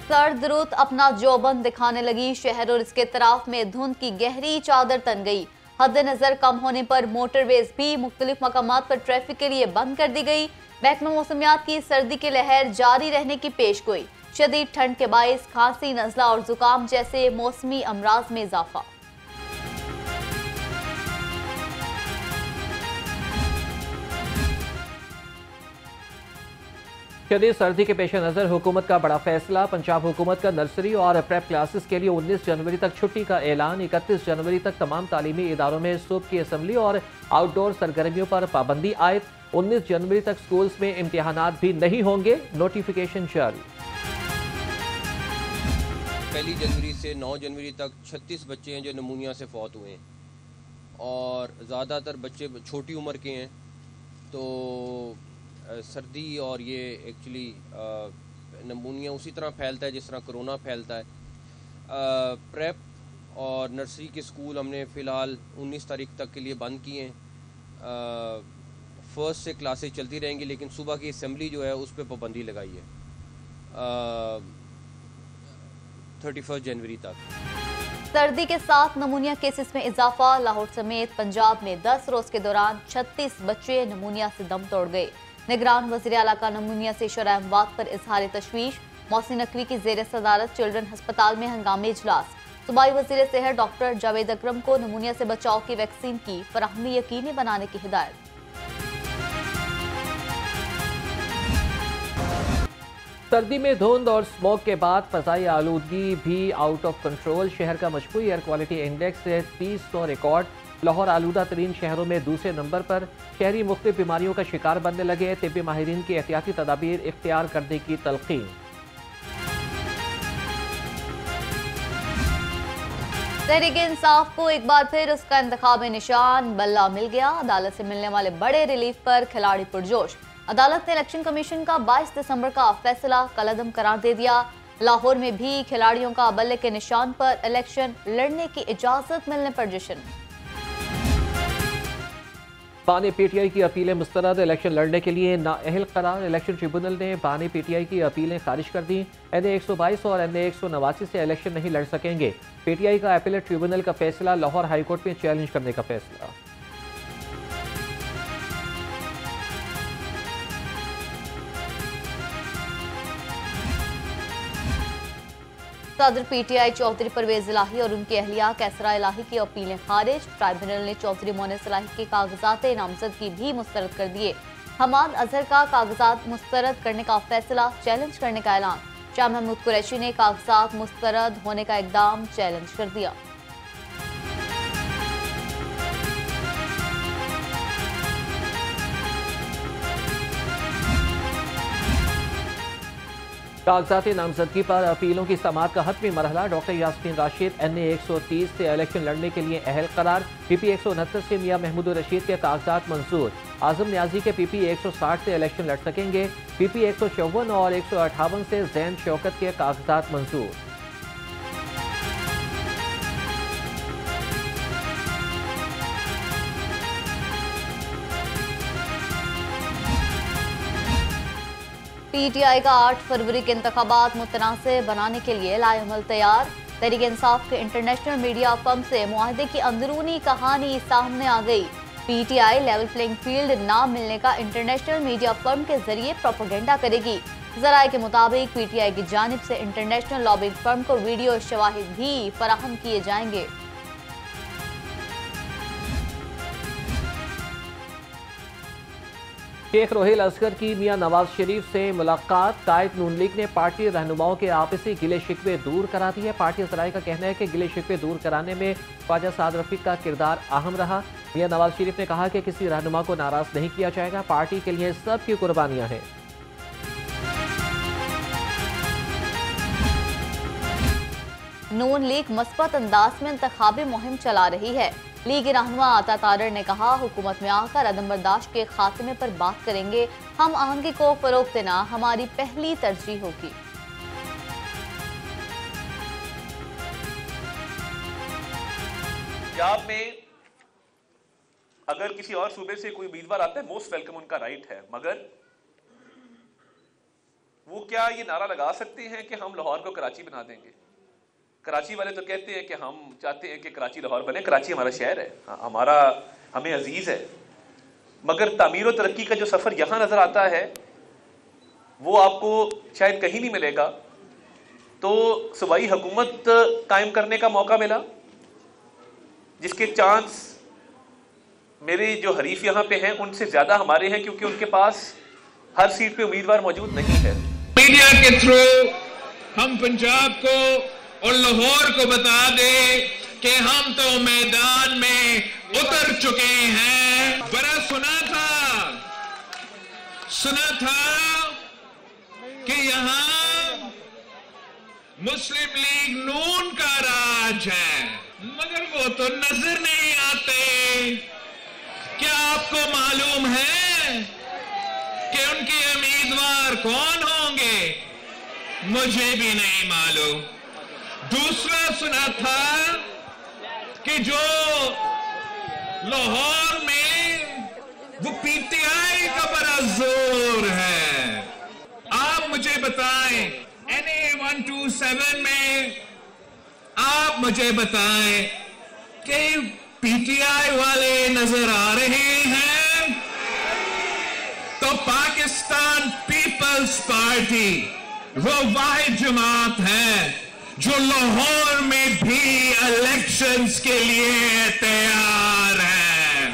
सर्द रुत अपना जोबन दिखाने लगी। शहर और इसके तराफ में धुंध की गहरी चादर तन गई। हद नजर कम होने पर मोटरवेज भी मुख्तलिफ मकामात पर ट्रैफिक के लिए बंद कर दी गई। महकमा मौसमियात की सर्दी की लहर जारी रहने की पेशगोई। शदीद ठंड के बायस खांसी, नजला और जुकाम जैसे मौसमी अमराज में इजाफा। शदीद सर्दी के पेश नज़र हुकूमत का बड़ा फैसला। पंजाब हुकूमत का नर्सरी और प्रेप क्लासेस के लिए 19 जनवरी तक छुट्टी का ऐलान। 31 जनवरी तक तमाम तालीमी इदारों में सुबह की असम्बली और आउटडोर सरगर्मियों पर पाबंदी आयद। 19 जनवरी तक स्कूल्स में इम्तिहानात भी नहीं होंगे, नोटिफिकेशन जारी। 1 जनवरी से 9 जनवरी तक 36 बच्चे हैं जो नमूनिया से फौत हुए हैं और ज़्यादातर बच्चे छोटी उम्र के हैं। तो सर्दी और ये एक्चुअली नमूनिया उसी तरह फैलता है जिस तरह कोरोना फैलता है। प्रेप और नर्सरी के स्कूल हमने फ़िलहाल 19 तारीख तक के लिए बंद किए हैं। फर्स्ट से क्लासेस चलती रहेंगी, लेकिन सुबह की असम्बली जो है उस पर पाबंदी लगाई है 31 जनवरी तक। सर्दी के साथ नमूनिया केसेस में इजाफा। लाहौर समेत पंजाब में 10 रोज के दौरान 36 बच्चे नमूनिया से दम तोड़ गए। निगरान वज़ीर आला का नमूनिया से शरह अमवात पर इजहार तशवीश। मोहसिन नकवी की ज़ेर सदारत चिल्ड्रन अस्पताल में हंगामी इजलास। सूबाई वज़ीर सेहत डॉक्टर जावेद अकरम को नमूनिया से बचाव की वैक्सीन की फराहमी यकीनी बनाने की हिदायत। सर्दी में धुंध और स्मोक के बाद फ़ज़ाई आलूदगी भी आउट ऑफ कंट्रोल। शहर का मजमूई air quality index 30 record. Lahore आलूदा तरीन शहरों में दूसरे नंबर पर। शहरी मुख्तलिफ बीमारियों का शिकार बनने लगे। तिब्बी माहिरीन की एहतियाती तदाबीर इख्तियार करने की तलकीन। तहरीक इंसाफ को एक बार फिर उसका इंतखाबी निशान बल्ला मिल गया। अदालत से मिलने वाले बड़े रिलीफ पर खिलाड़ी पुरजोश। अदालत ने इलेक्शन कमीशन का 22 दिसंबर का फैसला कलअदम करार दे दिया। लाहौर में भी खिलाड़ियों का बल्ले के निशान पर इलेक्शन लड़ने की इजाजत मिलने पर जश्न। बानी पीटीआई की अपीलें मुस्तरद। इलेक्शन लड़ने के लिए नाअहल करार। इलेक्शन ट्रिब्यूनल ने बानी पीटीआई की अपीलें खारिज कर दी। NA 122 और NA 189 से इलेक्शन नहीं लड़ सकेंगे। पीटीआई का अपीलेट ट्रिब्यूनल का फैसला। लाहौर हाईकोर्ट में चैलेंज करने का फैसला। सदर पीटीआई चौधरी परवेज इलाही और उनकी अहलिया कैसरा इलाही की अपीलें खारिज। ट्राइब्यूनल ने चौधरी मोनिस इलाही के कागजात नामजदगी भी मुस्तरद कर दिए। हमाद अजहर का कागजात मुस्तरद करने का फैसला चैलेंज करने का ऐलान। शाह महमूद कुरैशी ने कागजात मुस्तरद होने का इकदाम चैलेंज कर दिया। कागजाती नामजदगी पर अपीलों की समाअत का हतमी मरहला। डॉक्टर यास्मीन राशिद NA 130 से इलेक्शन लड़ने के लिए अहल करार। PP 169 से मियां महमूद रशीद के कागजात मंजूर। आजम न्याजी के PP 160 से इलेक्शन लड़ सकेंगे। PP 154 और 158 से जैन शौकत के कागजात मंजूर। पीटीआई का 8 फरवरी के इंतखाबात मुतनासिब बनाने के लिए लाएअमल तैयार। तहरीक इंसाफ के इंटरनेशनल मीडिया फर्म से मुआहदे की अंदरूनी कहानी सामने आ गई। पीटीआई लेवल प्लेइंग फील्ड ना मिलने का इंटरनेशनल मीडिया फर्म के जरिए प्रोपेगेंडा करेगी। जराये के मुताबिक पीटीआई की जानिब से इंटरनेशनल लॉबिंग फर्म को वीडियो शवाहिद भी फराहम किए जाएंगे। शेख रोहिल असगर की मियां नवाज शरीफ से मुलाकात। कायद नून लीग ने पार्टी रहनुमाओं के आपसी गिले शिकवे दूर करा दिए। पार्टी ज़राए का कहना है कि गिले शिकवे दूर कराने में ख्वाजा साद रफीक का किरदार अहम रहा। मियां नवाज शरीफ ने कहा कि किसी रहनुमा को नाराज नहीं किया जाएगा। पार्टी के लिए सबकी कुर्बानियां हैं। नून लीग मस्बत अंदाज में इंतखाबी मुहिम चला रही है। लीग रहनुमा आता तारर ने कहा, हुकूमत में आकर अदम बर्दाश्त के खात्मे पर बात करेंगे। हम आहंगी को फरोग देना हमारी पहली तरजीह होगी। पंजाब में अगर किसी और सूबे से कोई उम्मीदवार आता है, मोस्ट वेलकम, उनका राइट है, मगर वो क्या ये नारा लगा सकते हैं कि हम लाहौर को कराची बना देंगे? कराची वाले तो कहते हैं कि हम चाहते हैं कि कराची लाहौर बने। कराची हमारा शहर है, हमारा हमें अजीज है, मगर तामीर और तरक्की का जो सफर यहां नजर आता है वो आपको शायद कहीं नहीं मिलेगा। तो सूबाई हुकूमत कायम करने का मौका मिला, जिसके चांस मेरे जो हरीफ यहाँ पे हैं उनसे ज्यादा हमारे हैं, क्योंकि उनके पास हर सीट पे उम्मीदवार मौजूद नहीं है। मीडिया के थ्रू हम पंजाब को और लाहौर को बता दें कि हम तो मैदान में उतर चुके हैं। बड़ा सुना था कि यहाँ मुस्लिम लीग नून का राज है, मगर वो तो नजर नहीं आते। क्या आपको मालूम है कि उनके उम्मीदवार कौन होंगे? मुझे भी नहीं मालूम। दूसरा सुना था कि जो लाहौर में वो पीटीआई का बड़ा जोर है। आप मुझे बताएं, NA 127 में आप मुझे बताएं कि पीटीआई वाले नजर आ रहे हैं? तो पाकिस्तान पीपल्स पार्टी वो वाहिद जमात है जो लाहौर में भी इलेक्शंस के लिए तैयार है।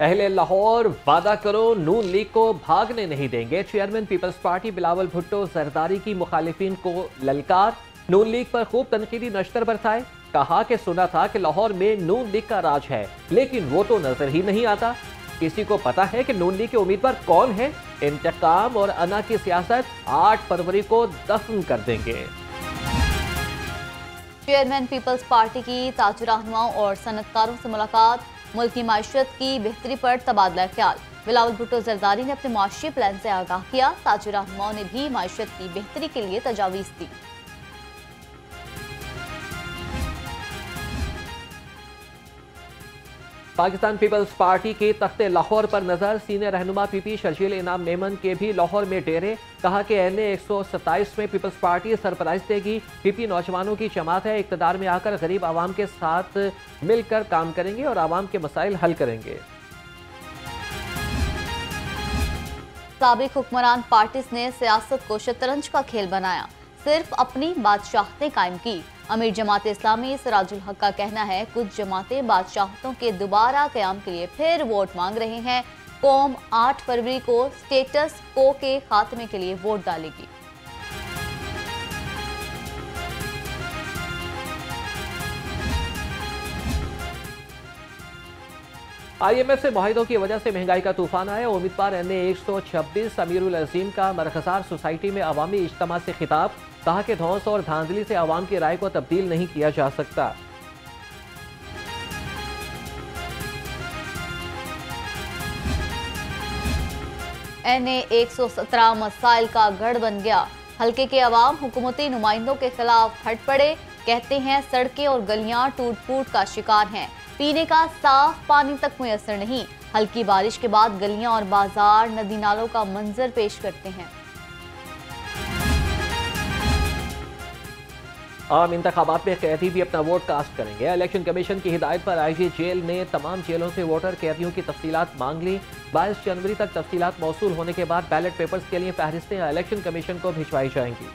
अहले लाहौर वादा करो नून लीग को भागने नहीं देंगे। Chairman Peoples party Bilawal Bhutto Zardari की मुखालिफिन को ललकार। नून लीग पर खूब तनकीदी नश्तर बरसाए। कहा कि सुना था कि लाहौर में नून लीग का राज है, लेकिन वो तो नजर ही नहीं आता। किसी को पता है कि नून लीग के उम्मीदवार कौन है? इंतकाम और अना की सियासत 8 फरवरी को दफन कर देंगे। चेयरमैन पीपल्स पार्टी की ताजर रहनुमाओं और सनतकारों से मुलाकात। मुल्क की माशरत की बेहतरी पर तबादला ख्याल। बिलावल भुट्टो जरदारी ने अपने माशी प्लान से आगाह किया। ताजर रहनुमाओं ने भी माशरत की बेहतरी के लिए तजावीज दी। पाकिस्तान पीपल्स पार्टी के तख्ते लाहौर पर नजर। सीनियर रहनुमा पीपी शर्जील इनाम मेमन के भी लाहौर में डेरे। कहा कि NA 127 में पीपल्स पार्टी सरप्राइज देगी। पीपी नौजवानों की जमात है, इक़्तिदार में आकर गरीब आवाम के साथ मिलकर काम करेंगे और आवाम के मसाइल हल करेंगे। साबिक हुक्मरान पार्टीज ने सियासत को शतरंज का खेल बनाया, सिर्फ अपनी बादशाहतें कायम की। अमीर जमात इस्लामी सिराजुल हक का कहना है कुछ जमातें बादशाहतों के दोबारा क़याम के लिए फिर वोट मांग रहे हैं। कौम 8 फरवरी को स्टेटस को के खात्मे के लिए वोट डालेगी। IMF से मुआहिदों की वजह से महंगाई का तूफान आया। उम्मीदवार NA 126 अमीरुल अजीम का मरकज़ार सोसाइटी में अवामी इज्तिमा से खिताब। कहा कि धौंस और धांधली से अवाम की राय को तब्दील नहीं किया जा सकता। NA 117 मसाइल का गढ़ बन गया। हल्के के अवाम हुकूमती नुमाइंदों के खिलाफ फट पड़े। कहते हैं सड़कें और गलियां टूट फूट का शिकार हैं, पीने का साफ पानी तक मुयसर नहीं। हल्की बारिश के बाद गलियां और बाजार नदी नालों का मंजर पेश करते हैं। आम इंतखाबात में कैदी भी अपना वोट कास्ट करेंगे। इलेक्शन कमीशन की हिदायत पर IG जेल ने तमाम जेलों से वोटर कैदियों की तफसीलात मांग ली। 22 जनवरी तक तफसीलात मौसूल होने के बाद बैलेट पेपर्स के लिए फहरिस्तें इलेक्शन कमीशन को भिजवाई जाएंगी।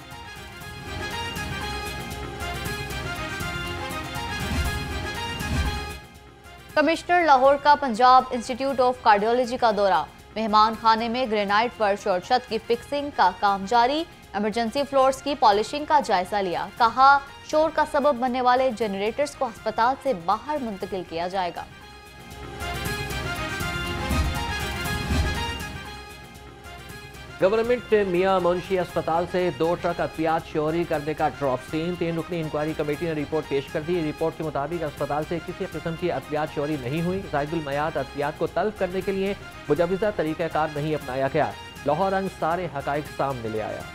कमिश्नर लाहौर का पंजाब इंस्टीट्यूट ऑफ कार्डियोलॉजी का दौरा। मेहमान खाने में ग्रेनाइट फर्श और छत की फिक्सिंग का काम जारी। इमरजेंसी फ्लोर्स की पॉलिशिंग का जायजा लिया। कहा शोर का सबब बनने वाले जनरेटर्स को अस्पताल से बाहर मुंतकिल किया जाएगा। गवर्नमेंट मियां मुंशी अस्पताल से 2 ट्रक अद्वियात चोरी करने का ड्रॉप सीन। 3 रुकनी इंक्वायरी कमेटी ने रिपोर्ट पेश कर दी। रिपोर्ट के मुताबिक अस्पताल से किसी किस्म की अद्वियात चोरी नहीं हुई। जायदुल मयाद अद्वियात को तल्फ करने के लिए मुजवज़ा तरीक़ाकार नहीं अपनाया गया। लाहौर रंग सारे हकाइक सामने ले आया।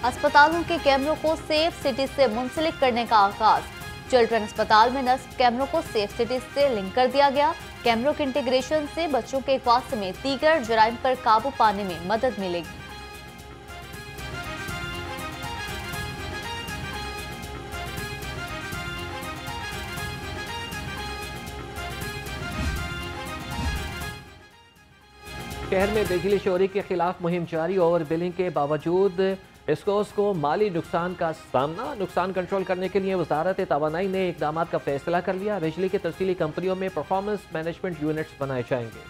अस्पतालों के कैमरों को सेफ सिटी से मुंसलिक करने का आगाज। चिल्ड्रन अस्पताल में नस्ब कैमरों को सेफ सिटी से लिंक कर दिया गया। कैमरों के इंटीग्रेशन से बच्चों के अगवा समेत दीगर जराइम पर काबू पाने में मदद मिलेगी। शहर में बिजली चोरी के खिलाफ मुहिम जारी। ओवर बिलिंग के बावजूद डिस्कोस को माली नुकसान का सामना। नुकसान कंट्रोल करने के लिए वजारत तवानाई ने इकदाम का फैसला कर लिया। बिजली की तफसीली कंपनियों में परफॉर्मेंस मैनेजमेंट यूनिट्स बनाए जाएंगे।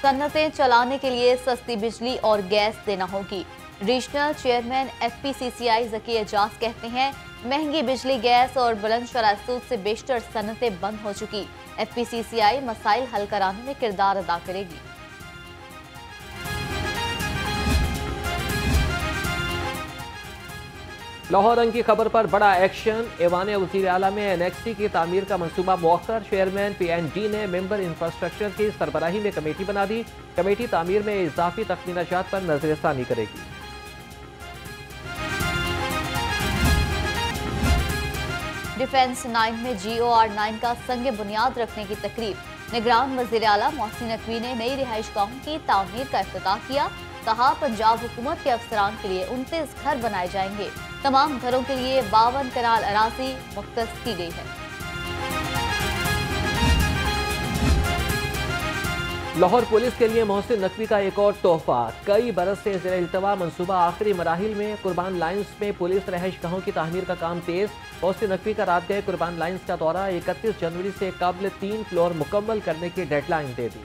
सन्नतें चलाने के लिए सस्ती बिजली और गैस देना होगी। Regional chairman FPCCI Zaki Ejaz कहते हैं, महंगी बिजली, गैस और बुलंद शरह सूद से बेशतर सन्नतें बंद हो चुकी। FPCCI मसाइल हल कराने में किरदार अदा करेगी। लाहौर रंग की खबर पर बड़ा एक्शन। ऐवान वज़ीर आला में NXT की तामीर का मंसूबा मौखर। चेयरमैन PNG ने मेंबर इंफ्रास्ट्रक्चर की सरबराही में कमेटी बना दी। कमेटी तामीर में इजाफी तखमीनाजात पर नजरसानी करेगी। डिफेंस 9 में GOR 9 का संग बुनियाद रखने की तकरीब। निगरान वज़ीर आला मोहसिन नकवी ने नई रिहाइश गाहों की तामीर का इफ्तिताह किया। कहा, पंजाब हुकूमत के अफसरान के लिए 29 घर बनाए जाएंगे। तमाम घरों के लिए 52 कनाल अराजी मुख्तस की गई है। लाहौर पुलिस के लिए मोहसिन नकवी का एक और तोहफा। कई बरस से ज़ेर इल्तवा मंसूबा आखिरी मराहिल में। कुर्बान लाइन्स में पुलिस रहायश गाहों की तामीर का काम तेज। मोहसिन नकवी का रात गए कुर्बान लाइन्स का दौरा। 31 जनवरी से कबल 3 फ्लोर मुकम्मल करने की डेडलाइन दे दी।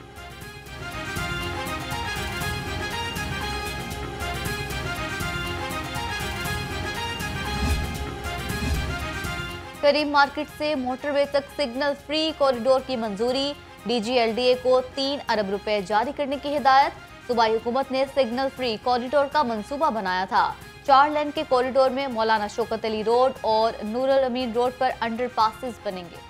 करीम मार्केट से मोटरवे तक सिग्नल फ्री कॉरिडोर की मंजूरी। DGLDA को 3 अरब रुपए जारी करने की हिदायत। सूबाई हुकूमत ने सिग्नल फ्री कॉरिडोर का मंसूबा बनाया था। 4 लेन के कॉरिडोर में मौलाना शौकत अली रोड और नूरुल अमीन रोड पर अंडरपासेस बनेंगे।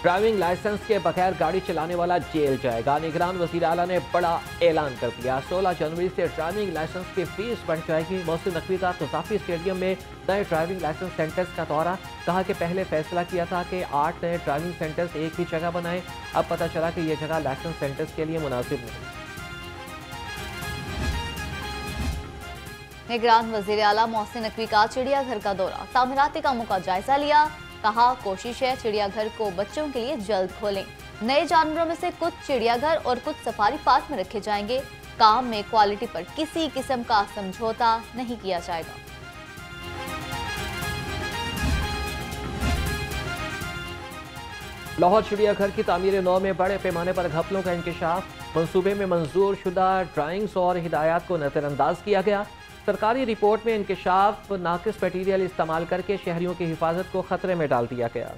ड्राइविंग लाइसेंस के बगैर गाड़ी चलाने वाला जेल जाएगा। निगरान वज़ीर आला ने बड़ा ऐलान कर दिया। 16 जनवरी से ड्राइविंग लाइसेंस की फीस बढ़ जाएगी। मोहसिन नकवी का कज़ाफ़ी स्टेडियम में नए ड्राइविंग लाइसेंस सेंटर्स का दौरा। कहा कि पहले फैसला किया था कि 8 नए ड्राइविंग सेंटर्स एक ही जगह बनाएं। अब पता चला कि यह जगह लाइसेंस सेंटर्स के लिए मुनासिब नहीं। निगरान वज़ीर आला मोहसिन नकवी का चिड़ियाघर का दौरा। तामीराती कामों का जायजा लिया। कहा, कोशिश है चिड़ियाघर को बच्चों के लिए जल्द खोलें। नए जानवरों में से कुछ चिड़ियाघर और कुछ सफारी पार्क में रखे जाएंगे। काम में क्वालिटी पर किसी किस्म का समझौता नहीं किया जाएगा। लाहौर चिड़ियाघर की तामीर 9 में बड़े पैमाने पर घपलों का इंकशाफ। मंसूबे में मंजूर शुदा ड्राइंग्स और हिदायत को नजरअंदाज किया गया। सरकारी रिपोर्ट में इंकशाफ नाकिस मटीरियल इस्तेमाल करके शहरियों की हिफाजत को खतरे में डाल दिया गया।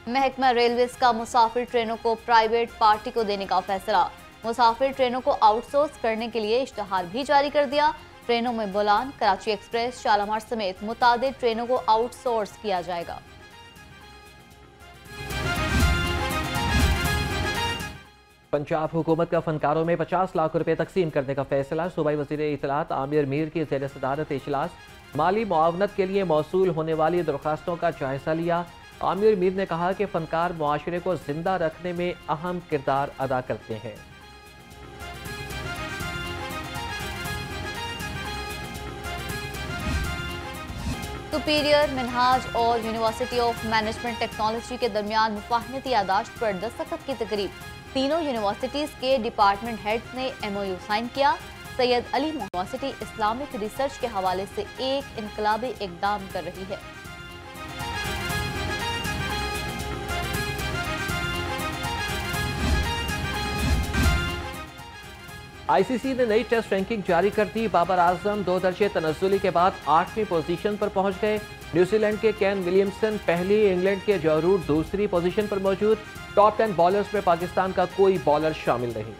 महकमा रेलवेज का मुसाफिर ट्रेनों को प्राइवेट पार्टी को देने का फैसला। मुसाफिर ट्रेनों को आउटसोर्स करने के लिए इश्तहार भी जारी कर दिया। ट्रेनों में बोलान, कराची एक्सप्रेस, शालामार समेत मुतादिद ट्रेनों को आउटसोर्स किया जाएगा। पंजाब हुकूमत का फनकारों में 50 लाख रुपए तकसीम करने का फैसला। सूबाई वज़ीर इत्तलात आमिर मीर की ज़ेर सदारत इजलास। माली मुआवनत के लिए मौसूल होने वाली दरख्वास्तों का जायजा लिया। आमिर मीर ने कहा कि फनकार मुआशरे को जिंदा रखने में अहम किरदार अदा करते हैं। सुपीरियर, मिनहाज और यूनिवर्सिटी ऑफ मैनेजमेंट टेक्नोलॉजी के दरमियान मुफाहमती यादाश्त पर दस्तखत की तकरीब। तीनों यूनिवर्सिटीज के डिपार्टमेंट हेड्स ने MOU साइन किया। Syed Ali university Islamic research के हवाले से एक इनकलाबी इकदाम कर रही है। ICC ने नई टेस्ट रैंकिंग जारी कर दी। बाबर आजम 2 दर्जे तनज़्ज़ुली के बाद 8वीं पोजीशन पर पहुंच गए। न्यूजीलैंड के केन विलियमसन पहली, इंग्लैंड के जो रूट दूसरी पोजीशन पर मौजूद। टॉप 10 बॉलर्स में पाकिस्तान का कोई बॉलर शामिल नहीं।